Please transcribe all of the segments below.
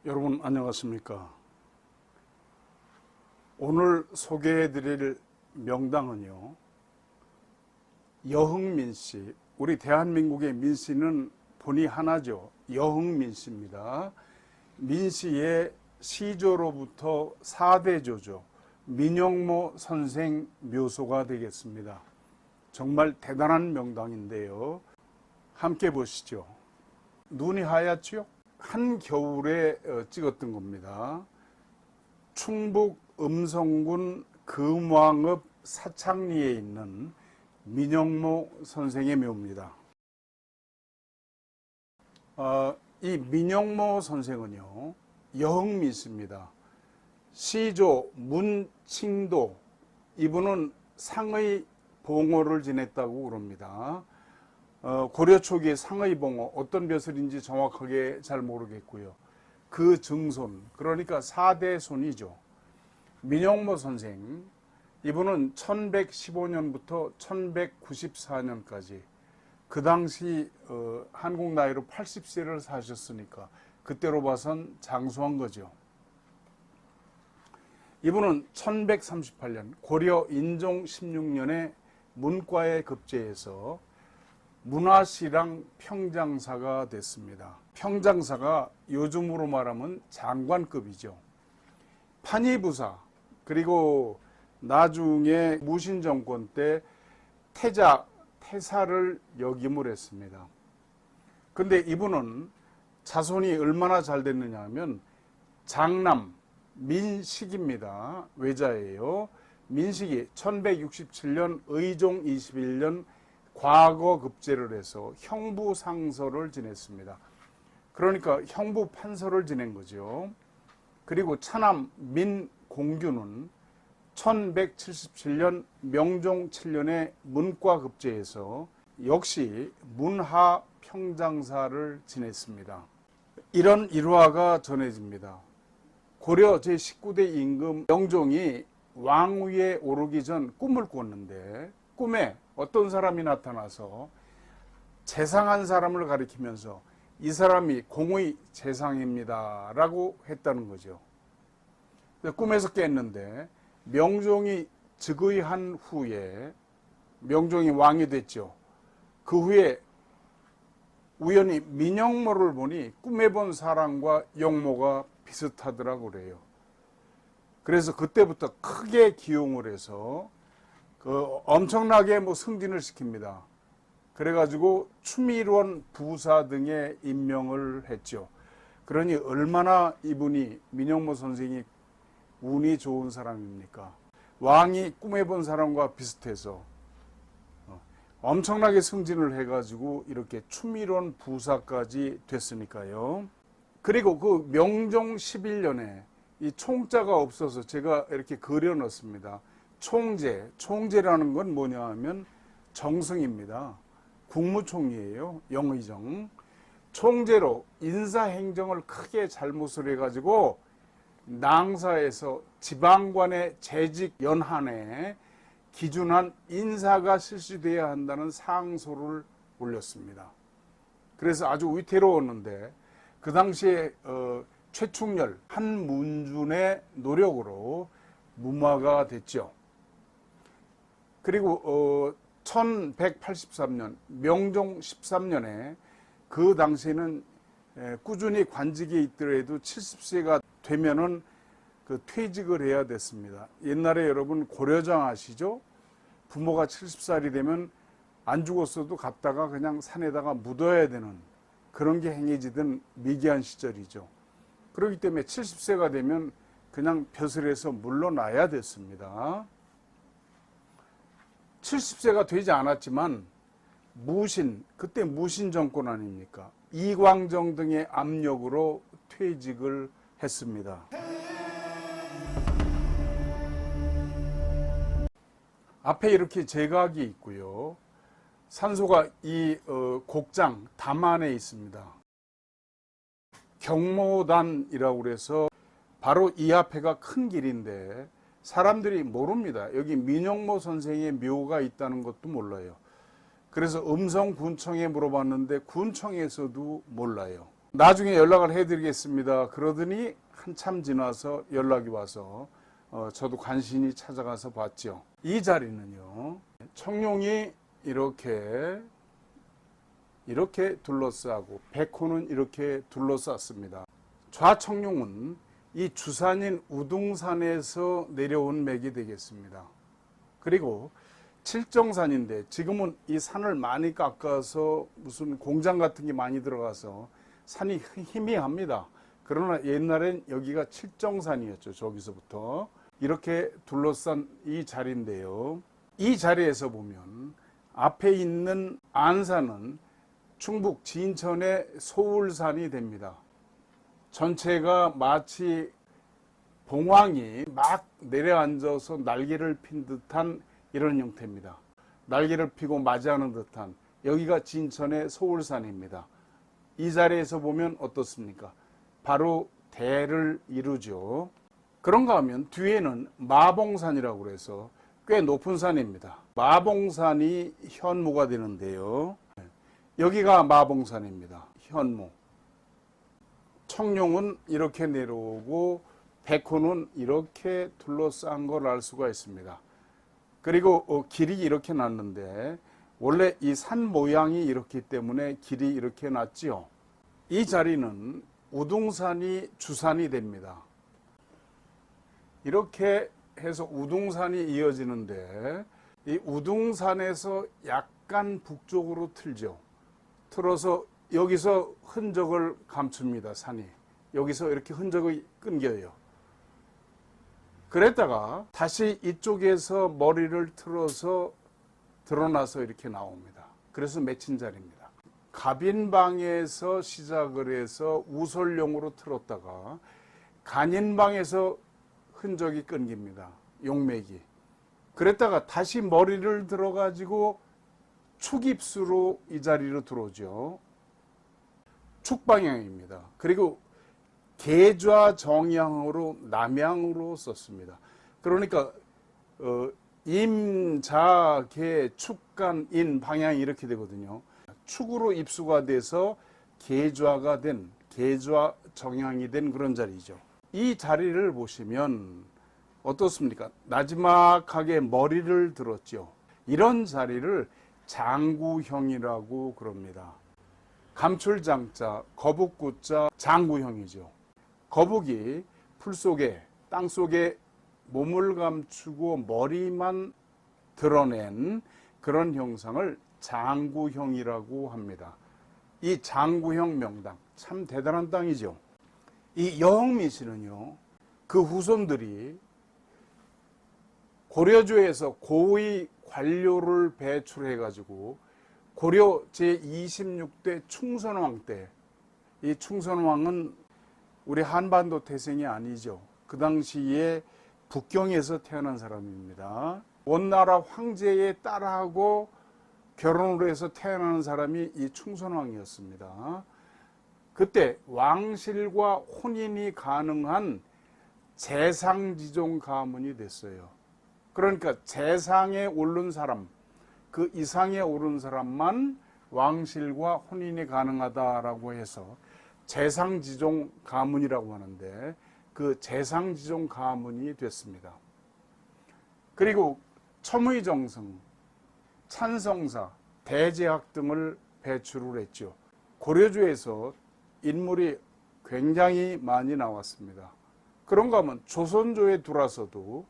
여러분 안녕하십니까? 오늘 소개해 드릴 명당은요, 여흥민 씨. 우리 대한민국의 민 씨는 본이 하나죠. 여흥민 씨입니다. 민 씨의 시조로부터 4대조죠. 민영모 선생 묘소가 되겠습니다. 정말 대단한 명당인데요. 함께 보시죠. 눈이 하얗죠? 한겨울에 찍었던 겁니다. 충북 음성군 금왕읍 사창리에 있는 민영모 선생의 묘입니다. 이 민영모 선생은요, 여흥민 씨입니다. 시조 문칭도, 이분은 상의 봉호를 지냈다고 그럽니다. 고려 초기의 상의 봉호, 어떤 벼슬인지 정확하게 잘 모르겠고요. 그 증손, 그러니까 4대 손이죠. 민영모 선생, 이분은 1115년부터 1194년까지 그 당시 한국 나이로 80세를 사셨으니까 그때로 봐선 장수한 거죠. 이분은 1138년 고려 인종 16년에 문과에 급제해서 문화시랑 평장사가 됐습니다. 평장사가 요즘으로 말하면 장관급이죠. 판의부사, 그리고 나중에 무신정권 때 태사를 역임을 했습니다. 근데 이분은 자손이 얼마나 잘 됐느냐 하면 장남 민식입니다. 외자예요. 민식이 1167년 의종 21년 과거 급제를 해서 형부 상서를 지냈습니다. 그러니까 형부 판서를 지낸 거죠. 그리고 차남 민공규는 1177년 명종 7년에 문과 급제해서 역시 문하 평장사를 지냈습니다. 이런 일화가 전해집니다. 고려 제19대 임금 명종이 왕위에 오르기 전 꿈을 꿨는데 꿈에 어떤 사람이 나타나서 재상한 사람을 가리키면서 이 사람이 공의 재상입니다 라고 했다는 거죠. 꿈에서 깼는데 명종이 즉위한 후에 명종이 왕이 됐죠. 그 후에 우연히 민영모를 보니 꿈에 본 사람과 영모가 비슷하더라고 그래요. 그래서 그때부터 크게 기용을 해서 엄청나게 승진을 시킵니다. 그래가지고 추밀원 부사 등에 임명을 했죠. 그러니 얼마나 이분이 민영모 선생이 운이 좋은 사람입니까? 왕이 꿈에 본 사람과 비슷해서 엄청나게 승진을 해가지고 이렇게 추밀원 부사까지 됐으니까요. 그리고 그 명종 11년에 이 총자가 없어서 제가 이렇게 그려놨습니다. 총재라는 건 뭐냐 하면 정승입니다. 국무총리예요. 영의정. 총재로 인사행정을 크게 잘못을 해가지고 낭사에서 지방관의 재직 연한에 기준한 인사가 실시돼야 한다는 상소를 올렸습니다. 그래서 아주 위태로웠는데 그 당시에 최충렬 한문준의 노력으로 무마가 됐죠. 그리고 1183년 명종 13년에 그 당시에는 꾸준히 관직에 있더라도 70세가 되면은 퇴직을 해야 됐습니다. 옛날에 여러분 고려장 아시죠? 부모가 70살이 되면 안 죽었어도 갔다가 그냥 산에다가 묻어야 되는 그런 게 행해지던 미개한 시절이죠. 그렇기 때문에 70세가 되면 그냥 벼슬에서 물러나야 됐습니다. 70세가 되지 않았지만 그때 무신 정권 아닙니까? 이광정 등의 압력으로 퇴직을 했습니다. 앞에 이렇게 제각이 있고요. 산소가 이 곡장 담안에 있습니다. 경모단이라고 그래서 바로 이 앞에가 큰 길인데 사람들이 모릅니다. 여기 민영모 선생의 묘가 있다는 것도 몰라요. 그래서 음성군청에 물어봤는데 군청에서도 몰라요. 나중에 연락을 해드리겠습니다. 그러더니 한참 지나서 연락이 와서 저도 간신히 찾아가서 봤죠. 이 자리는요, 청룡이 이렇게 둘러싸고 백호는 이렇게 둘러쌌습니다. 좌청룡은 이 주산인 우둥산에서 내려온 맥이 되겠습니다. 그리고 칠정산인데 지금은 이 산을 많이 깎아서 무슨 공장 같은 게 많이 들어가서 산이 희미합니다. 그러나 옛날엔 여기가 칠정산이었죠. 저기서부터 이렇게 둘러싼 이 자리인데요. 이 자리에서 보면 앞에 있는 안산은 충북 진천의 소울산이 됩니다. 전체가 마치 봉황이 막 내려앉아서 날개를 핀 듯한 이런 형태입니다. 날개를 피고 맞이하는 듯한, 여기가 진천의 소울산입니다. 이 자리에서 보면 어떻습니까? 바로 대를 이루죠. 그런가 하면 뒤에는 마봉산이라고 해서 꽤 높은 산입니다. 마봉산이 현무가 되는데요. 여기가 마봉산입니다. 현무. 청룡은 이렇게 내려오고 백호는 이렇게 둘러싼 걸 알 수가 있습니다. 그리고 길이 이렇게 났는데 원래 이 산 모양이 이렇기 때문에 길이 이렇게 났지요. 이 자리는 우둥산이 주산이 됩니다. 이렇게 해서 우둥산이 이어지는데 이 우둥산에서 약간 북쪽으로 틀죠. 틀어서 여기서 흔적을 감춥니다. 산이 여기서 이렇게 흔적이 끊겨요. 그랬다가 다시 이쪽에서 머리를 틀어서 드러나서 이렇게 나옵니다. 그래서 맺힌 자리입니다. 갑인방에서 시작을 해서 우설용으로 틀었다가 간인방에서 흔적이 끊깁니다. 용맥이. 그랬다가 다시 머리를 들어가지고 축입수로 이 자리로 들어오죠. 축방향입니다. 그리고 계좌 정향으로 남향으로 썼습니다. 그러니까 임, 자, 계, 축간, 인 방향이 이렇게 되거든요. 축으로 입수가 돼서 계좌가 된, 계좌 정향이 된 그런 자리죠. 이 자리를 보시면 어떻습니까? 나지막하게 머리를 들었죠. 이런 자리를 장구형이라고 그럽니다. 감출장자, 거북구자, 장구형이죠. 거북이 풀 속에, 땅 속에 몸을 감추고 머리만 드러낸 그런 형상을 장구형이라고 합니다. 이 장구형 명당, 참 대단한 땅이죠. 이 여흥민 씨는요, 그 후손들이 고려주에서 고위 관료를 배출해가지고 고려 제26대 충선왕 때, 이 충선왕은 우리 한반도 태생이 아니죠. 그 당시에 북경에서 태어난 사람입니다. 원나라 황제의 딸하고 결혼을 해서 태어나는 사람이 이 충선왕이었습니다. 그때 왕실과 혼인이 가능한 재상지종 가문이 됐어요. 그러니까 재상에 오른 사람, 그 이상에 오른 사람만 왕실과 혼인이 가능하다라고 해서 재상지종 가문이라고 하는데 그 재상지종 가문이 됐습니다. 그리고 첨의정성, 찬성사, 대제학 등을 배출을 했죠. 고려주에서 인물이 굉장히 많이 나왔습니다. 그런가 하면 조선조에 들어와서도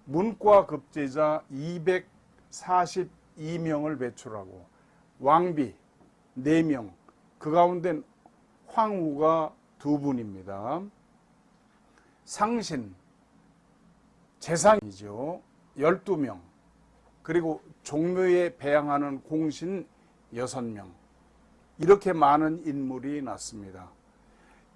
문과 급제자 242명을 배출하고 왕비 4명, 그 가운데 황후가 2분입니다. 상신, 재상이죠. 12명. 그리고 종묘에 배양하는 공신 6명. 이렇게 많은 인물이 났습니다.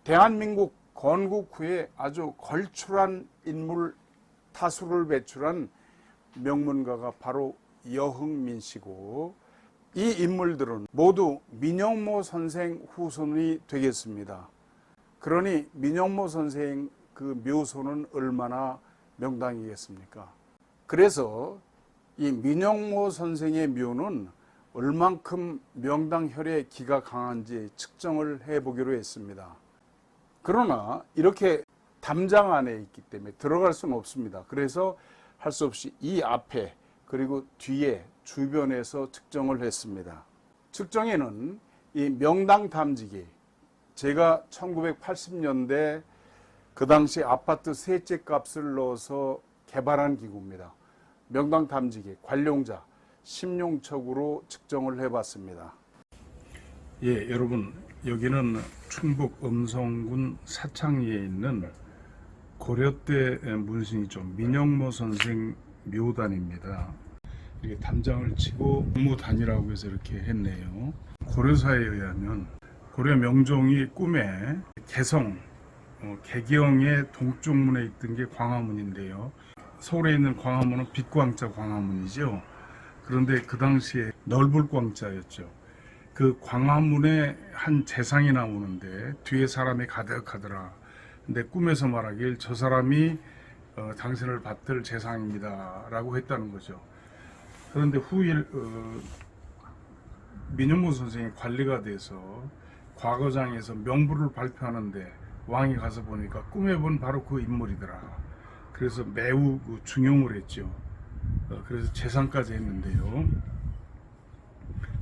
대한민국 건국 후에 아주 걸출한 인물 다수를 배출한 명문가가 바로 여흥민 씨고, 이 인물들은 모두 민영모 선생 후손이 되겠습니다. 그러니 민영모 선생 그 묘소는 얼마나 명당이겠습니까? 그래서 이 민영모 선생의 묘는 얼만큼 명당혈의 기가 강한지 측정을 해보기로 했습니다. 그러나 이렇게 담장 안에 있기 때문에 들어갈 수는 없습니다. 그래서 할 수 없이 이 앞에 그리고 뒤에 주변에서 측정을 했습니다. 측정에는 이 명당 탐지기, 제가 1980년대 그 당시 아파트 세채 값을 넣어서 개발한 기구입니다. 명당 탐지기 관용자 심용척으로 측정을 해봤습니다. 예, 여러분, 여기는 충북 음성군 사창리에 있는 고려때 문신이죠. 민영모 선생 묘단입니다. 이렇게 담장을 치고 묘단이라고 해서 이렇게 했네요. 고려사에 의하면 고려 명종이 꿈에 개성, 개경의 동쪽문에 있던 게 광화문인데요. 서울에 있는 광화문은 빛광자 광화문이죠. 그런데 그 당시에 넓을 광자였죠. 그 광화문에 한 재상이 나오는데 뒤에 사람이 가득하더라. 근데 꿈에서 말하길 저 사람이 당신을 받들 재상입니다 라고 했다는 거죠. 그런데 후일 민영모 선생이 관리가 돼서 과거장에서 명부를 발표하는데 왕이 가서 보니까 꿈에 본 바로 그 인물이더라. 그래서 매우 중용을 했죠. 그래서 재상까지 했는데요.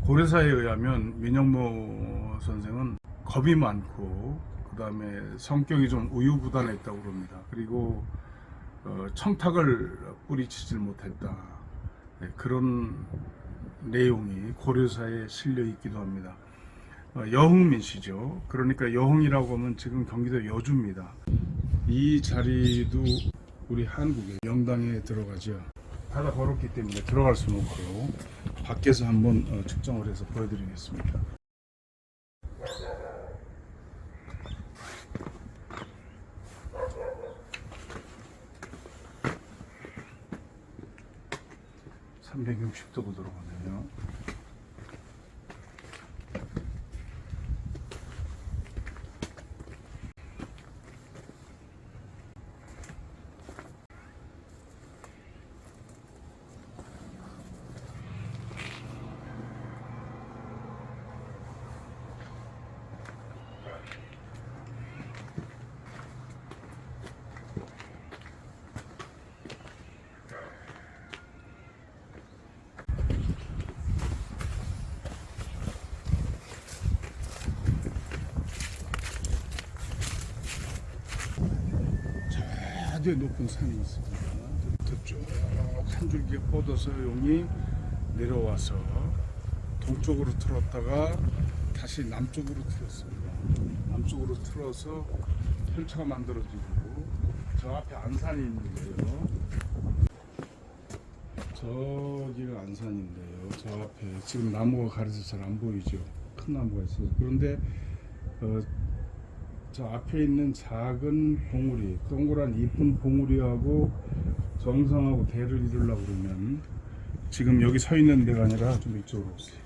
고려사에 의하면 민영모 선생은 겁이 많고 그 다음에 성격이 좀 우유부단했다고 그럽니다. 그리고 청탁을 뿌리치질 못했다. 그런 내용이 고려사에 실려 있기도 합니다. 여흥민 씨죠. 그러니까 여흥이라고 하면 지금 경기도 여주입니다. 이 자리도 우리 한국의 명당에 들어가죠. 바다 걸었기 때문에 들어갈 수는 없고요. 밖에서 한번 측정을 해서 보여드리겠습니다. (360도로) 들어가네요. 아주 높은 산이 있습니다. 쭉 한 줄기 뻗어서 용이 내려와서 동쪽으로 틀었다가 다시 남쪽으로 틀었습니다. 남쪽으로 틀어서 펼쳐가 만들어지고 저 앞에 안산이 있는데요. 저기가 안산인데요. 저 앞에 지금 나무가 가려서 잘 안 보이죠. 큰 나무가 있어서. 그런데 저 앞에 있는 작은 봉우리, 동그란 이쁜 봉우리하고 정상하고 대를 이루려고 그러면 지금 여기 서 있는 데가 아니라 좀 이쪽으로 오세요.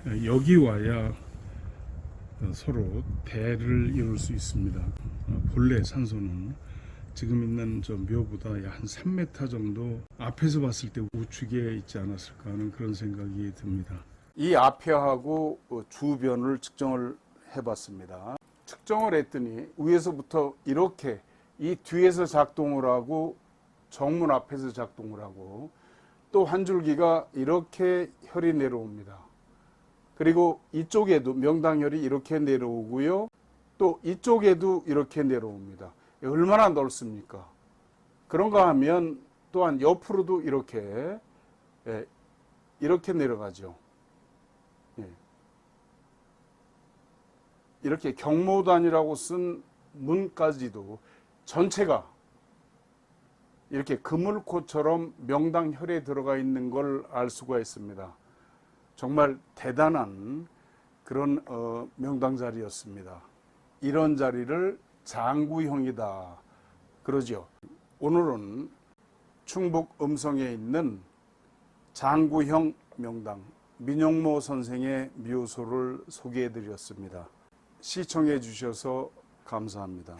네. 여기 와야 서로 대를 이룰 수 있습니다. 본래 산소는 지금 있는 저 묘보다 한 3m 정도 앞에서 봤을 때 우측에 있지 않았을까 하는 그런 생각이 듭니다. 이 앞에하고 주변을 측정을 해봤습니다. 측정을 했더니 위에서부터 이렇게 이 뒤에서 작동을 하고 정문 앞에서 작동을 하고 또 한 줄기가 이렇게 혈이 내려옵니다. 그리고 이쪽에도 명당혈이 이렇게 내려오고요. 또 이쪽에도 이렇게 내려옵니다. 얼마나 넓습니까? 그런가 하면 또한 옆으로도 이렇게 내려가죠. 이렇게 경모단이라고 쓴 문까지도 전체가 이렇게 그물코처럼 명당혈에 들어가 있는 걸 알 수가 있습니다. 정말 대단한 그런 명당 자리였습니다. 이런 자리를 장구형이다 그러죠. 오늘은 충북 음성에 있는 장구형 명당 민영모 선생의 묘소를 소개해 드렸습니다. 시청해 주셔서 감사합니다.